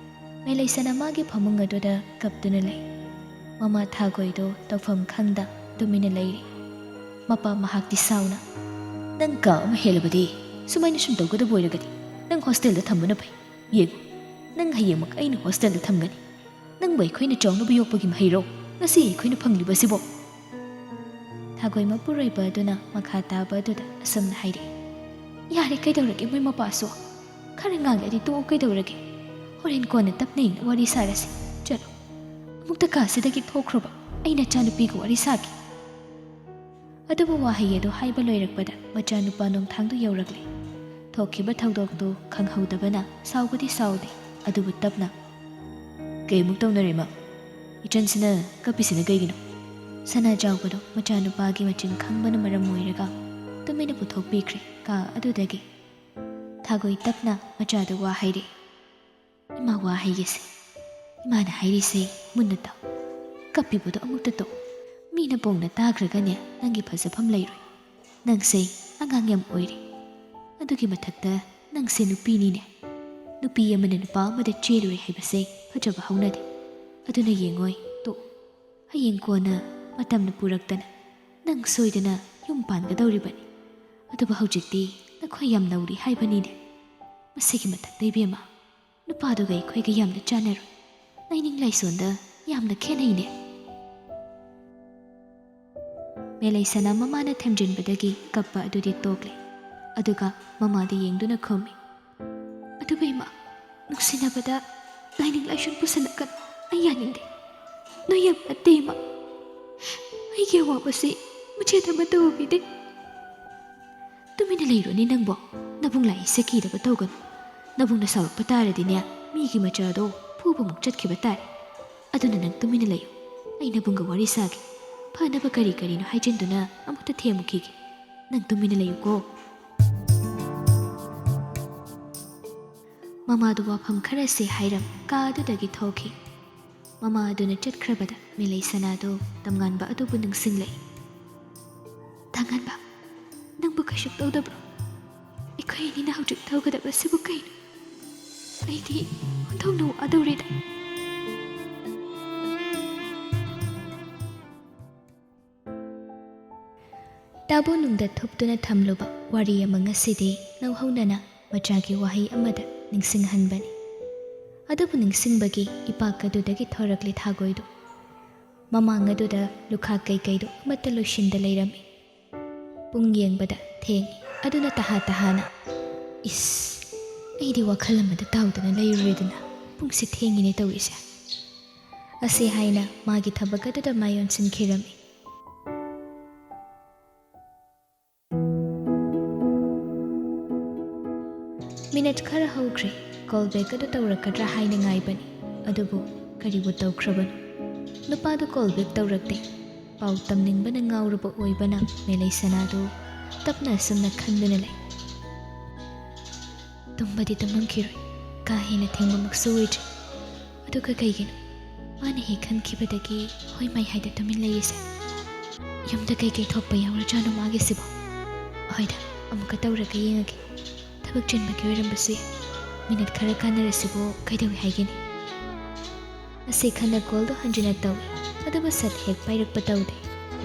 ꯃꯦꯂꯩꯁꯅꯥ ꯃꯥꯒꯤ ꯐꯃꯨꯡ ꯑꯗꯨꯗ ꯀꯞꯇꯨꯅ ꯂꯩ ꯃꯃꯥ ꯊꯥꯒꯣꯏꯗꯣ ꯇꯧꯐꯝ ꯈꯪꯗ ꯇꯨꯃꯤꯟꯅ ꯂꯩꯔꯤ ꯃꯄꯥ ꯃꯍꯥꯛꯇꯤ ꯁꯥꯎꯅ ꯅꯪ ꯀꯥ ꯑꯃ ꯍꯦꯜꯂꯕꯗꯤ ꯁꯨꯃꯥꯏꯅ ꯁꯨꯝ ꯇꯧꯒꯗꯕ ꯑꯣꯏꯔꯒꯗꯤ ꯅꯪ ꯍꯣꯁꯇꯦꯜꯗ ꯊꯝꯕꯅ ꯐꯩ ꯌꯦꯡꯉꯨ ꯅꯪ ꯍꯌꯦꯡꯃꯛ ꯑꯩꯅ ꯍꯣꯁꯇꯦꯜꯗ ꯊꯝꯒꯅꯤ ꯅꯪꯕꯨ ꯑꯩꯈꯣꯏꯅ ꯆꯥꯎꯅꯕ ꯌꯣꯛꯄꯒꯤ ꯃꯍꯩꯔꯣ ꯉꯁꯤ ꯑꯩꯈꯣꯏꯅ ꯐꯪꯂꯤꯕꯁꯤꯕꯣ ꯊꯥꯒꯣꯏ ꯃꯄꯨꯔꯣꯏꯕ ꯑꯗꯨꯅ ꯃꯈꯥ ꯇꯥꯕ ꯑꯗꯨꯗ ꯑꯁꯨꯝꯅ ꯍꯥꯏꯔꯛꯏ ꯌꯥꯔꯦ ꯀꯩꯗꯧꯔꯒꯦ ꯃꯣꯏ ꯃꯄꯥꯁꯨ ꯈꯔ ꯉꯥꯡꯂꯗꯤ ꯇꯣꯛꯎ ꯀꯩꯗꯧꯔꯒꯦ ꯍꯣꯔꯦꯟ ꯀꯣꯟꯅ ꯇꯞꯅ ꯏꯪꯅ ꯋꯥꯔꯤ ꯁꯥꯔꯁꯤ ꯆꯠꯂꯣ ꯑꯃꯨꯛꯇ ꯀꯥꯁꯤꯗꯒꯤ ꯊꯣꯛꯈ꯭ꯔꯣꯕ ꯑꯩ ꯅꯆꯥꯅꯨꯄꯤꯒ ꯋꯥꯔꯤ ꯁꯥꯒꯦ ꯑꯗꯨꯕꯨ ꯋꯥꯍꯩ ꯑꯗꯨ ꯍꯥꯏꯕ ꯂꯣꯏꯔꯛꯄꯗ ꯃꯆꯥꯅꯨꯄꯥ ꯅꯣꯡꯊꯥꯡꯗꯨ ꯌꯧꯔꯛꯂꯤ ꯊꯣꯛꯈꯤꯕ ꯊꯧꯗꯣꯛꯇꯨ ꯈꯪꯍꯧꯗꯕꯅ ꯁꯥꯎꯕꯗꯤ ꯁꯥꯎꯗꯦ ꯑꯗꯨꯕꯨ ꯇꯞꯅ ꯀꯩꯃꯨꯛ ꯇꯧꯅꯔꯤꯃ ꯏꯆꯟꯁꯤꯅ ꯀꯞꯄꯤꯁꯤꯅ ꯀꯩꯒꯤꯅꯣ ꯁꯅꯥꯖꯥꯎꯕꯗꯣ ꯃꯆꯥꯅꯨꯄꯥꯒꯤ ꯃꯆꯤꯟ ꯈꯪꯕꯅ ꯃꯔꯝ ꯑꯣꯏꯔꯒ ꯇꯨꯃꯤꯟꯅ ꯄꯨꯊꯣꯛꯄꯤꯈ꯭ꯔꯦ ꯀꯥ ꯑꯗꯨꯗꯒꯤ꯫ ꯊꯥꯒꯣꯏ ꯇꯞꯅ ꯃꯆꯥꯗ ꯋꯥ ꯍꯥꯏꯔꯦ꯫ ꯏꯃꯥ ꯋꯥ ꯍꯥꯏꯒꯦꯁꯦ꯫ ꯏꯃꯥꯅ ꯍꯥꯏꯔꯤꯁꯦ ꯃꯨꯟꯅ ꯇꯥꯎ꯫ ꯀꯞꯄꯤꯕꯗꯣ ꯑꯃꯨꯛꯇ ꯇꯣꯛ꯫ ꯃꯤꯅ ꯄꯣꯡꯅ ꯇꯥꯈ꯭ꯔꯒꯅꯦ ꯅꯪꯒꯤ ꯐꯖꯐꯝ ꯂꯩꯔꯣꯏ꯫ ꯅꯪꯁꯦ ꯑꯉꯥꯡ ꯌꯥꯝ ꯑꯣꯏꯔꯤ꯫ ꯑꯗꯨꯒꯤ ꯃꯊꯛꯇ ꯅꯪꯁꯦ ꯅꯨꯄꯤꯅꯤꯅꯦ꯫ ꯅꯨꯄꯤ ꯑꯃꯅ ꯅꯨꯄꯥ ꯑꯃꯗ ꯆꯦꯜꯂꯨꯔꯦ ꯍꯥꯏꯕꯁꯦ ꯐꯖꯕ ꯍꯧꯅꯗꯦ꯫ ꯑꯗꯨꯅ ꯌꯦꯡꯉꯣꯏ ꯇꯣꯛ꯫ ꯍꯌꯦꯡ ꯀꯣꯟꯅ ꯃꯇꯝꯅ ꯄꯨꯔꯛꯇꯅ ꯅꯪ ꯁꯣꯏꯗꯅ ꯌꯨꯝ ꯄꯥꯟꯒꯗꯧꯔꯤꯕꯅꯤ꯫ ꯑꯗꯨꯕꯨ ꯍꯧꯖꯤꯛꯇꯤ ꯅꯈꯣꯏ ꯌꯥꯝ ꯅꯧꯔꯤ ꯍꯥꯏꯕꯅꯤꯅꯦ꯫ ꯃꯁꯤꯒꯤ ꯃꯊꯛꯇ ꯏꯕꯦꯝꯃ ꯅꯨꯄꯥꯗꯨꯒ ꯑꯩꯈꯣꯏꯒ ꯌꯥꯝꯅ ꯆꯥꯟꯅꯔꯣꯏ꯫ ꯂꯥꯏꯅꯤꯡ ꯂꯥꯏꯁꯣꯟꯗ ꯌꯥꯝꯅ ꯈꯦꯠꯅꯩꯅꯦ꯫ ꯃꯦꯂꯩꯁꯅ ꯃꯃꯥꯅ ꯊꯦꯝꯖꯤꯟꯕꯗꯒꯤ ꯀꯞꯄ ꯑꯗꯨꯗꯤ ꯇꯣꯛꯂꯦ꯫ ꯑꯗꯨꯒ ꯃꯃꯥꯗ ꯌꯦꯡꯗꯨꯅ ꯈꯨꯝꯃꯤ꯫ ꯑꯗꯨꯕꯨ ꯏꯃꯥ ꯅꯨꯡꯁꯤꯅꯕꯗ ꯂꯥꯏꯅꯤꯡ ꯂꯥꯏꯁꯣꯟ ꯄꯨꯁꯜꯂꯛꯀꯅꯨ꯫ ꯑꯩ ꯌꯥꯅꯤꯡꯗꯦ꯫ ꯅꯣꯏ ꯌꯥꯝ ꯐꯠꯇꯦ ꯏꯃꯥ꯫ ꯑꯩꯒꯤ ꯑꯋꯥꯕꯁꯤ ꯃꯆꯦꯠ ꯑꯃꯠꯇ ꯎꯕꯤꯗꯦ꯫ ꯇꯨꯃꯤꯟꯅ ꯂꯩꯔꯣꯅꯦ ꯅꯪꯕꯣ꯫ ꯅꯕꯨꯡ ꯂꯥꯛꯏꯁꯦ ꯀꯤꯗꯕ ꯇꯧꯒꯅꯨ꯫ ꯅꯕꯨꯡꯅ ꯁꯥꯎꯔꯛꯄ ꯇꯥꯔꯗꯤꯅꯦ ꯃꯤꯒꯤ ꯃꯆꯥꯗꯣ ꯐꯨꯕꯃꯨꯛ ꯆꯠꯈꯤꯕ ꯇꯥꯔꯦ꯫ ꯑꯗꯨꯅ ꯅꯪ ꯇꯨꯃꯤꯟꯅ ꯂꯩꯌꯨ꯫ ꯑꯩ ꯅꯕꯨꯡꯒ ꯋꯥꯔꯤ ꯁꯥꯒꯦ꯫ ꯐꯅꯕ ꯀꯔꯤ ꯀꯔꯤꯅꯣ ꯍꯥꯏꯖꯤꯟꯗꯨꯅ ꯑꯃꯨꯛꯇ ꯊꯦꯝꯃꯨꯈꯤꯒꯦ꯫ ꯅꯪ ꯇꯨꯃꯤꯟꯅ ꯂꯩꯌꯨꯀꯣ꯫ ꯃꯃꯥꯗꯨ ꯋꯥꯐꯝ ꯈꯔꯁꯦ ꯍꯥꯏꯔꯝ ꯀꯥ ꯑꯗꯨꯗꯒꯤ ꯊꯣꯛꯈꯤ꯫ ꯃꯃꯥ ꯑꯗꯨꯅ ꯆꯠꯈ꯭ꯔꯕꯗ ꯃꯦꯂꯩꯁꯅꯥꯗꯣ ꯇꯝꯉꯥꯟꯕ ꯑꯗꯨꯕꯨ ꯅꯤꯡꯁꯤꯡꯂꯛꯏ꯫ ꯇꯥꯉꯥꯟꯕ ꯅꯪꯕꯨ ꯀꯩꯁꯨ ꯇꯧꯗꯕ꯭ꯔꯣ? ꯑꯩꯈꯣꯏ ꯑꯅꯤꯅ ꯍꯧꯖꯤꯛ ꯇꯧꯒꯗꯕꯁꯤꯕꯨ ꯀꯩꯅꯣ? ꯑꯩꯗꯤ ꯑꯣꯟꯊꯣꯛꯅ ꯋꯥꯗꯧꯔꯦꯗ꯫ ꯇꯥꯕꯣꯅꯨꯡꯗ ꯊꯨꯞꯇꯨꯅ ꯊꯝꯂꯨꯕ ꯋꯥꯔꯤ ꯑꯃ ꯉꯁꯤꯗꯤ ꯅꯧꯍꯧꯅꯅ ꯃꯆꯥꯒꯤ ꯋꯥꯍꯩ ꯑꯃꯗ ꯅꯤꯡꯁꯤꯡꯍꯟꯕꯅꯤ꯫ ꯑꯗꯨꯕꯨ ꯅꯤꯡꯁꯤꯡꯕꯒꯤ ꯏꯄꯥꯛ ꯑꯗꯨꯗꯒꯤ ꯊꯣꯔꯛꯂꯤ ꯊꯥꯒꯣꯏꯗꯨ꯫ ꯃꯃꯥꯡ ꯑꯗꯨꯗ ꯂꯨꯈꯥꯛ ꯀꯩꯀꯩꯗꯣ ꯑꯃꯠꯇ ꯂꯣꯏꯁꯤꯟꯗ ꯂꯩꯔꯝꯃꯤ꯫ ꯄꯨꯡ ꯌꯦꯡꯕꯗ ꯊꯦꯡꯉꯤ꯫ ꯑꯗꯨꯅ ꯇꯍꯥ-ꯇꯍꯥꯅ ꯏꯁ ꯑꯩꯗꯤ ꯋꯥꯈꯜ ꯑꯃꯗ ꯇꯥꯎꯗꯅ ꯂꯩꯔꯨꯔꯦꯗꯅ ꯄꯨꯡꯁꯤ ꯊꯦꯡꯉꯤꯅꯦ ꯇꯧꯔꯤꯁꯦ꯫ ꯑꯁꯤ ꯍꯥꯏꯅ ꯃꯥꯒꯤ ꯊꯕꯛ ꯑꯗꯨꯗ ꯃꯥꯏ ꯑꯣꯟꯁꯤꯟꯈꯤꯔꯝꯃꯤ꯫ ꯃꯤꯅꯠ ꯈꯔ ꯍꯧꯈ꯭ꯔꯦ꯫ ꯀꯣꯜ ꯕꯦꯛ ꯑꯗꯨ ꯇꯧꯔꯛꯀꯗ꯭ꯔꯥ ꯍꯥꯏꯅ ꯉꯥꯏꯕꯅꯤ꯫ ꯑꯗꯨꯕꯨ ꯀꯔꯤꯕꯨ ꯇꯧꯈ꯭ꯔꯕꯅꯣ? ꯅꯨꯄꯥꯗꯨ ꯀꯣꯜ ꯕꯦꯛ ꯇꯧꯔꯛꯇꯦ꯫ ꯄꯥꯎ ꯇꯝꯅꯤꯡꯕꯅ ꯉꯥꯎꯔꯕ ꯑꯣꯏꯕꯅ ꯃꯦꯂꯩꯁꯅꯥꯗꯨ ꯇꯞꯅ ꯑꯁꯨꯝꯅ ꯈꯟꯗꯨꯅ ꯂꯩ꯫ ꯇꯨꯝꯕꯗꯤ ꯇꯨꯝꯃꯝꯈꯤꯔꯣꯏ꯫ ꯀꯥ ꯍꯦꯟꯅ ꯊꯦꯡꯕꯃꯛꯁꯨ ꯑꯣꯏꯗ꯭ꯔꯤ꯫ ꯑꯗꯨꯒ ꯀꯩꯒꯤꯅꯣ ꯃꯥꯅ ꯍꯦꯛ ꯈꯟꯈꯤꯕꯗꯒꯤ ꯍꯣꯏ ꯃꯥꯏ ꯍꯥꯏꯗ ꯇꯨꯃꯤꯟ ꯂꯩꯔꯤꯁꯦ? ꯌꯨꯝꯗ ꯀꯩꯀꯩ ꯊꯣꯛꯄ ꯌꯥꯎꯔꯖꯥꯠꯅꯣ ꯃꯥꯒꯤꯁꯤꯕꯣ? ꯍꯣꯏꯗ ꯑꯃꯨꯛꯀ ꯇꯧꯔꯒ ꯌꯦꯡꯉꯒꯦ꯫ ꯊꯕꯛ ꯆꯤꯟꯕꯒꯤ ꯑꯣꯏꯔꯝꯕꯁꯨ ꯌꯥꯏ꯫ ꯃꯤꯅꯠ ꯈꯔ ꯀꯥꯟꯅꯔꯁꯤꯕꯨ ꯀꯩꯗꯧꯏ ꯍꯥꯏꯒꯅꯤ? ꯑꯁꯤ ꯈꯟꯅ ꯀꯣꯜꯗꯣ ꯍꯟꯖꯤꯟꯅ ꯇꯧꯏ꯫ ꯑꯗꯨꯕꯨ ꯁꯠ ꯍꯦꯛ ꯄꯥꯏꯔꯛꯄ ꯇꯧꯗꯦ꯫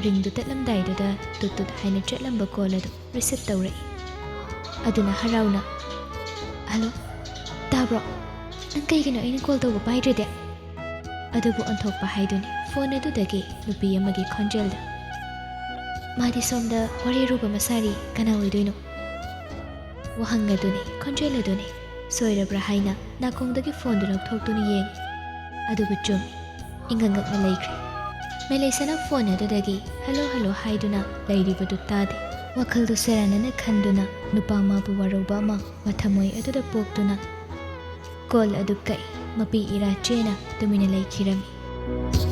ꯔꯤꯡꯗꯨ ꯇꯠꯂꯝꯗꯥꯏꯗꯨꯗ ꯇꯨꯠ ꯇꯨꯠ ꯍꯥꯏꯅ ꯆꯠꯂꯝꯕ ꯀꯣꯜ ꯑꯗꯨ ꯔꯤꯁꯤꯞ ꯇꯧꯔꯛꯏ꯫ ꯑꯗꯨꯅ ꯍꯔꯥꯎꯅ ꯍꯜꯂꯣ ꯇꯥꯕ꯭ꯔꯣ? ꯅꯪ ꯀꯩꯒꯤꯅꯣ ꯑꯩꯅ ꯀꯣꯜ ꯇꯧꯕ ꯄꯥꯏꯗ꯭ꯔꯤꯗꯤ? ꯑꯗꯨꯕꯨ ꯑꯣꯟꯊꯣꯛꯄ ꯍꯥꯏꯗꯨꯅꯤ ꯐꯣꯟ ꯑꯗꯨꯗꯒꯤ ꯅꯨꯄꯤ ꯑꯃꯒꯤ ꯈꯣꯟꯖꯦꯜꯗ꯫ ꯃꯥꯗꯤ ꯁꯣꯝꯗ ꯋꯥꯔꯤ ꯑꯔꯨꯕ ꯑꯃ ꯁꯥꯔꯤ꯫ ꯀꯅꯥ ꯑꯣꯏꯗꯣꯏꯅꯣ? ꯋꯥꯍꯪ ꯑꯗꯨꯅꯤ ꯈꯣꯟꯖꯦꯜ ꯑꯗꯨꯅꯤ꯫ ꯁꯣꯏꯔꯕ꯭ꯔꯥ ꯍꯥꯏꯅ ꯅꯥꯀꯣꯡꯗꯒꯤ ꯐꯣꯟꯗꯨ ꯂꯧꯊꯣꯛꯇꯨꯅ ꯌꯦꯡꯉꯤ꯫ ꯑꯗꯨꯕꯨ ꯆꯨꯝꯃꯤ꯫ ꯏꯪꯉꯛꯉꯛꯅ ꯂꯩꯈ꯭ꯔꯦ꯫ ꯃꯦꯂꯩꯁꯅ ꯐꯣꯟ ꯑꯗꯨꯗꯒꯤ ꯍꯜꯂꯣ ꯍꯜꯂꯣ ꯍꯥꯏꯗꯨꯅ ꯂꯩꯔꯤꯕꯗꯨ ꯇꯥꯗꯦ꯫ ꯋꯥꯈꯜꯗꯨ ꯁꯦꯔꯥꯟꯅꯅ ꯈꯟꯗꯨꯅ ꯅꯨꯄꯥ ꯃꯥꯕꯨ ꯋꯥꯔꯧꯕ ꯑꯃ ꯃꯊꯃꯣꯏ ꯑꯗꯨꯗ ꯄꯣꯛꯇꯨꯅ ꯀꯣꯜ ꯑꯗꯨ ꯀꯛꯏ꯫ ꯃꯄꯤ ꯏꯔꯥ ꯆꯦꯅ ꯇꯨꯃꯤꯟꯅ ꯂꯩꯈꯤꯔꯝꯃꯤ꯫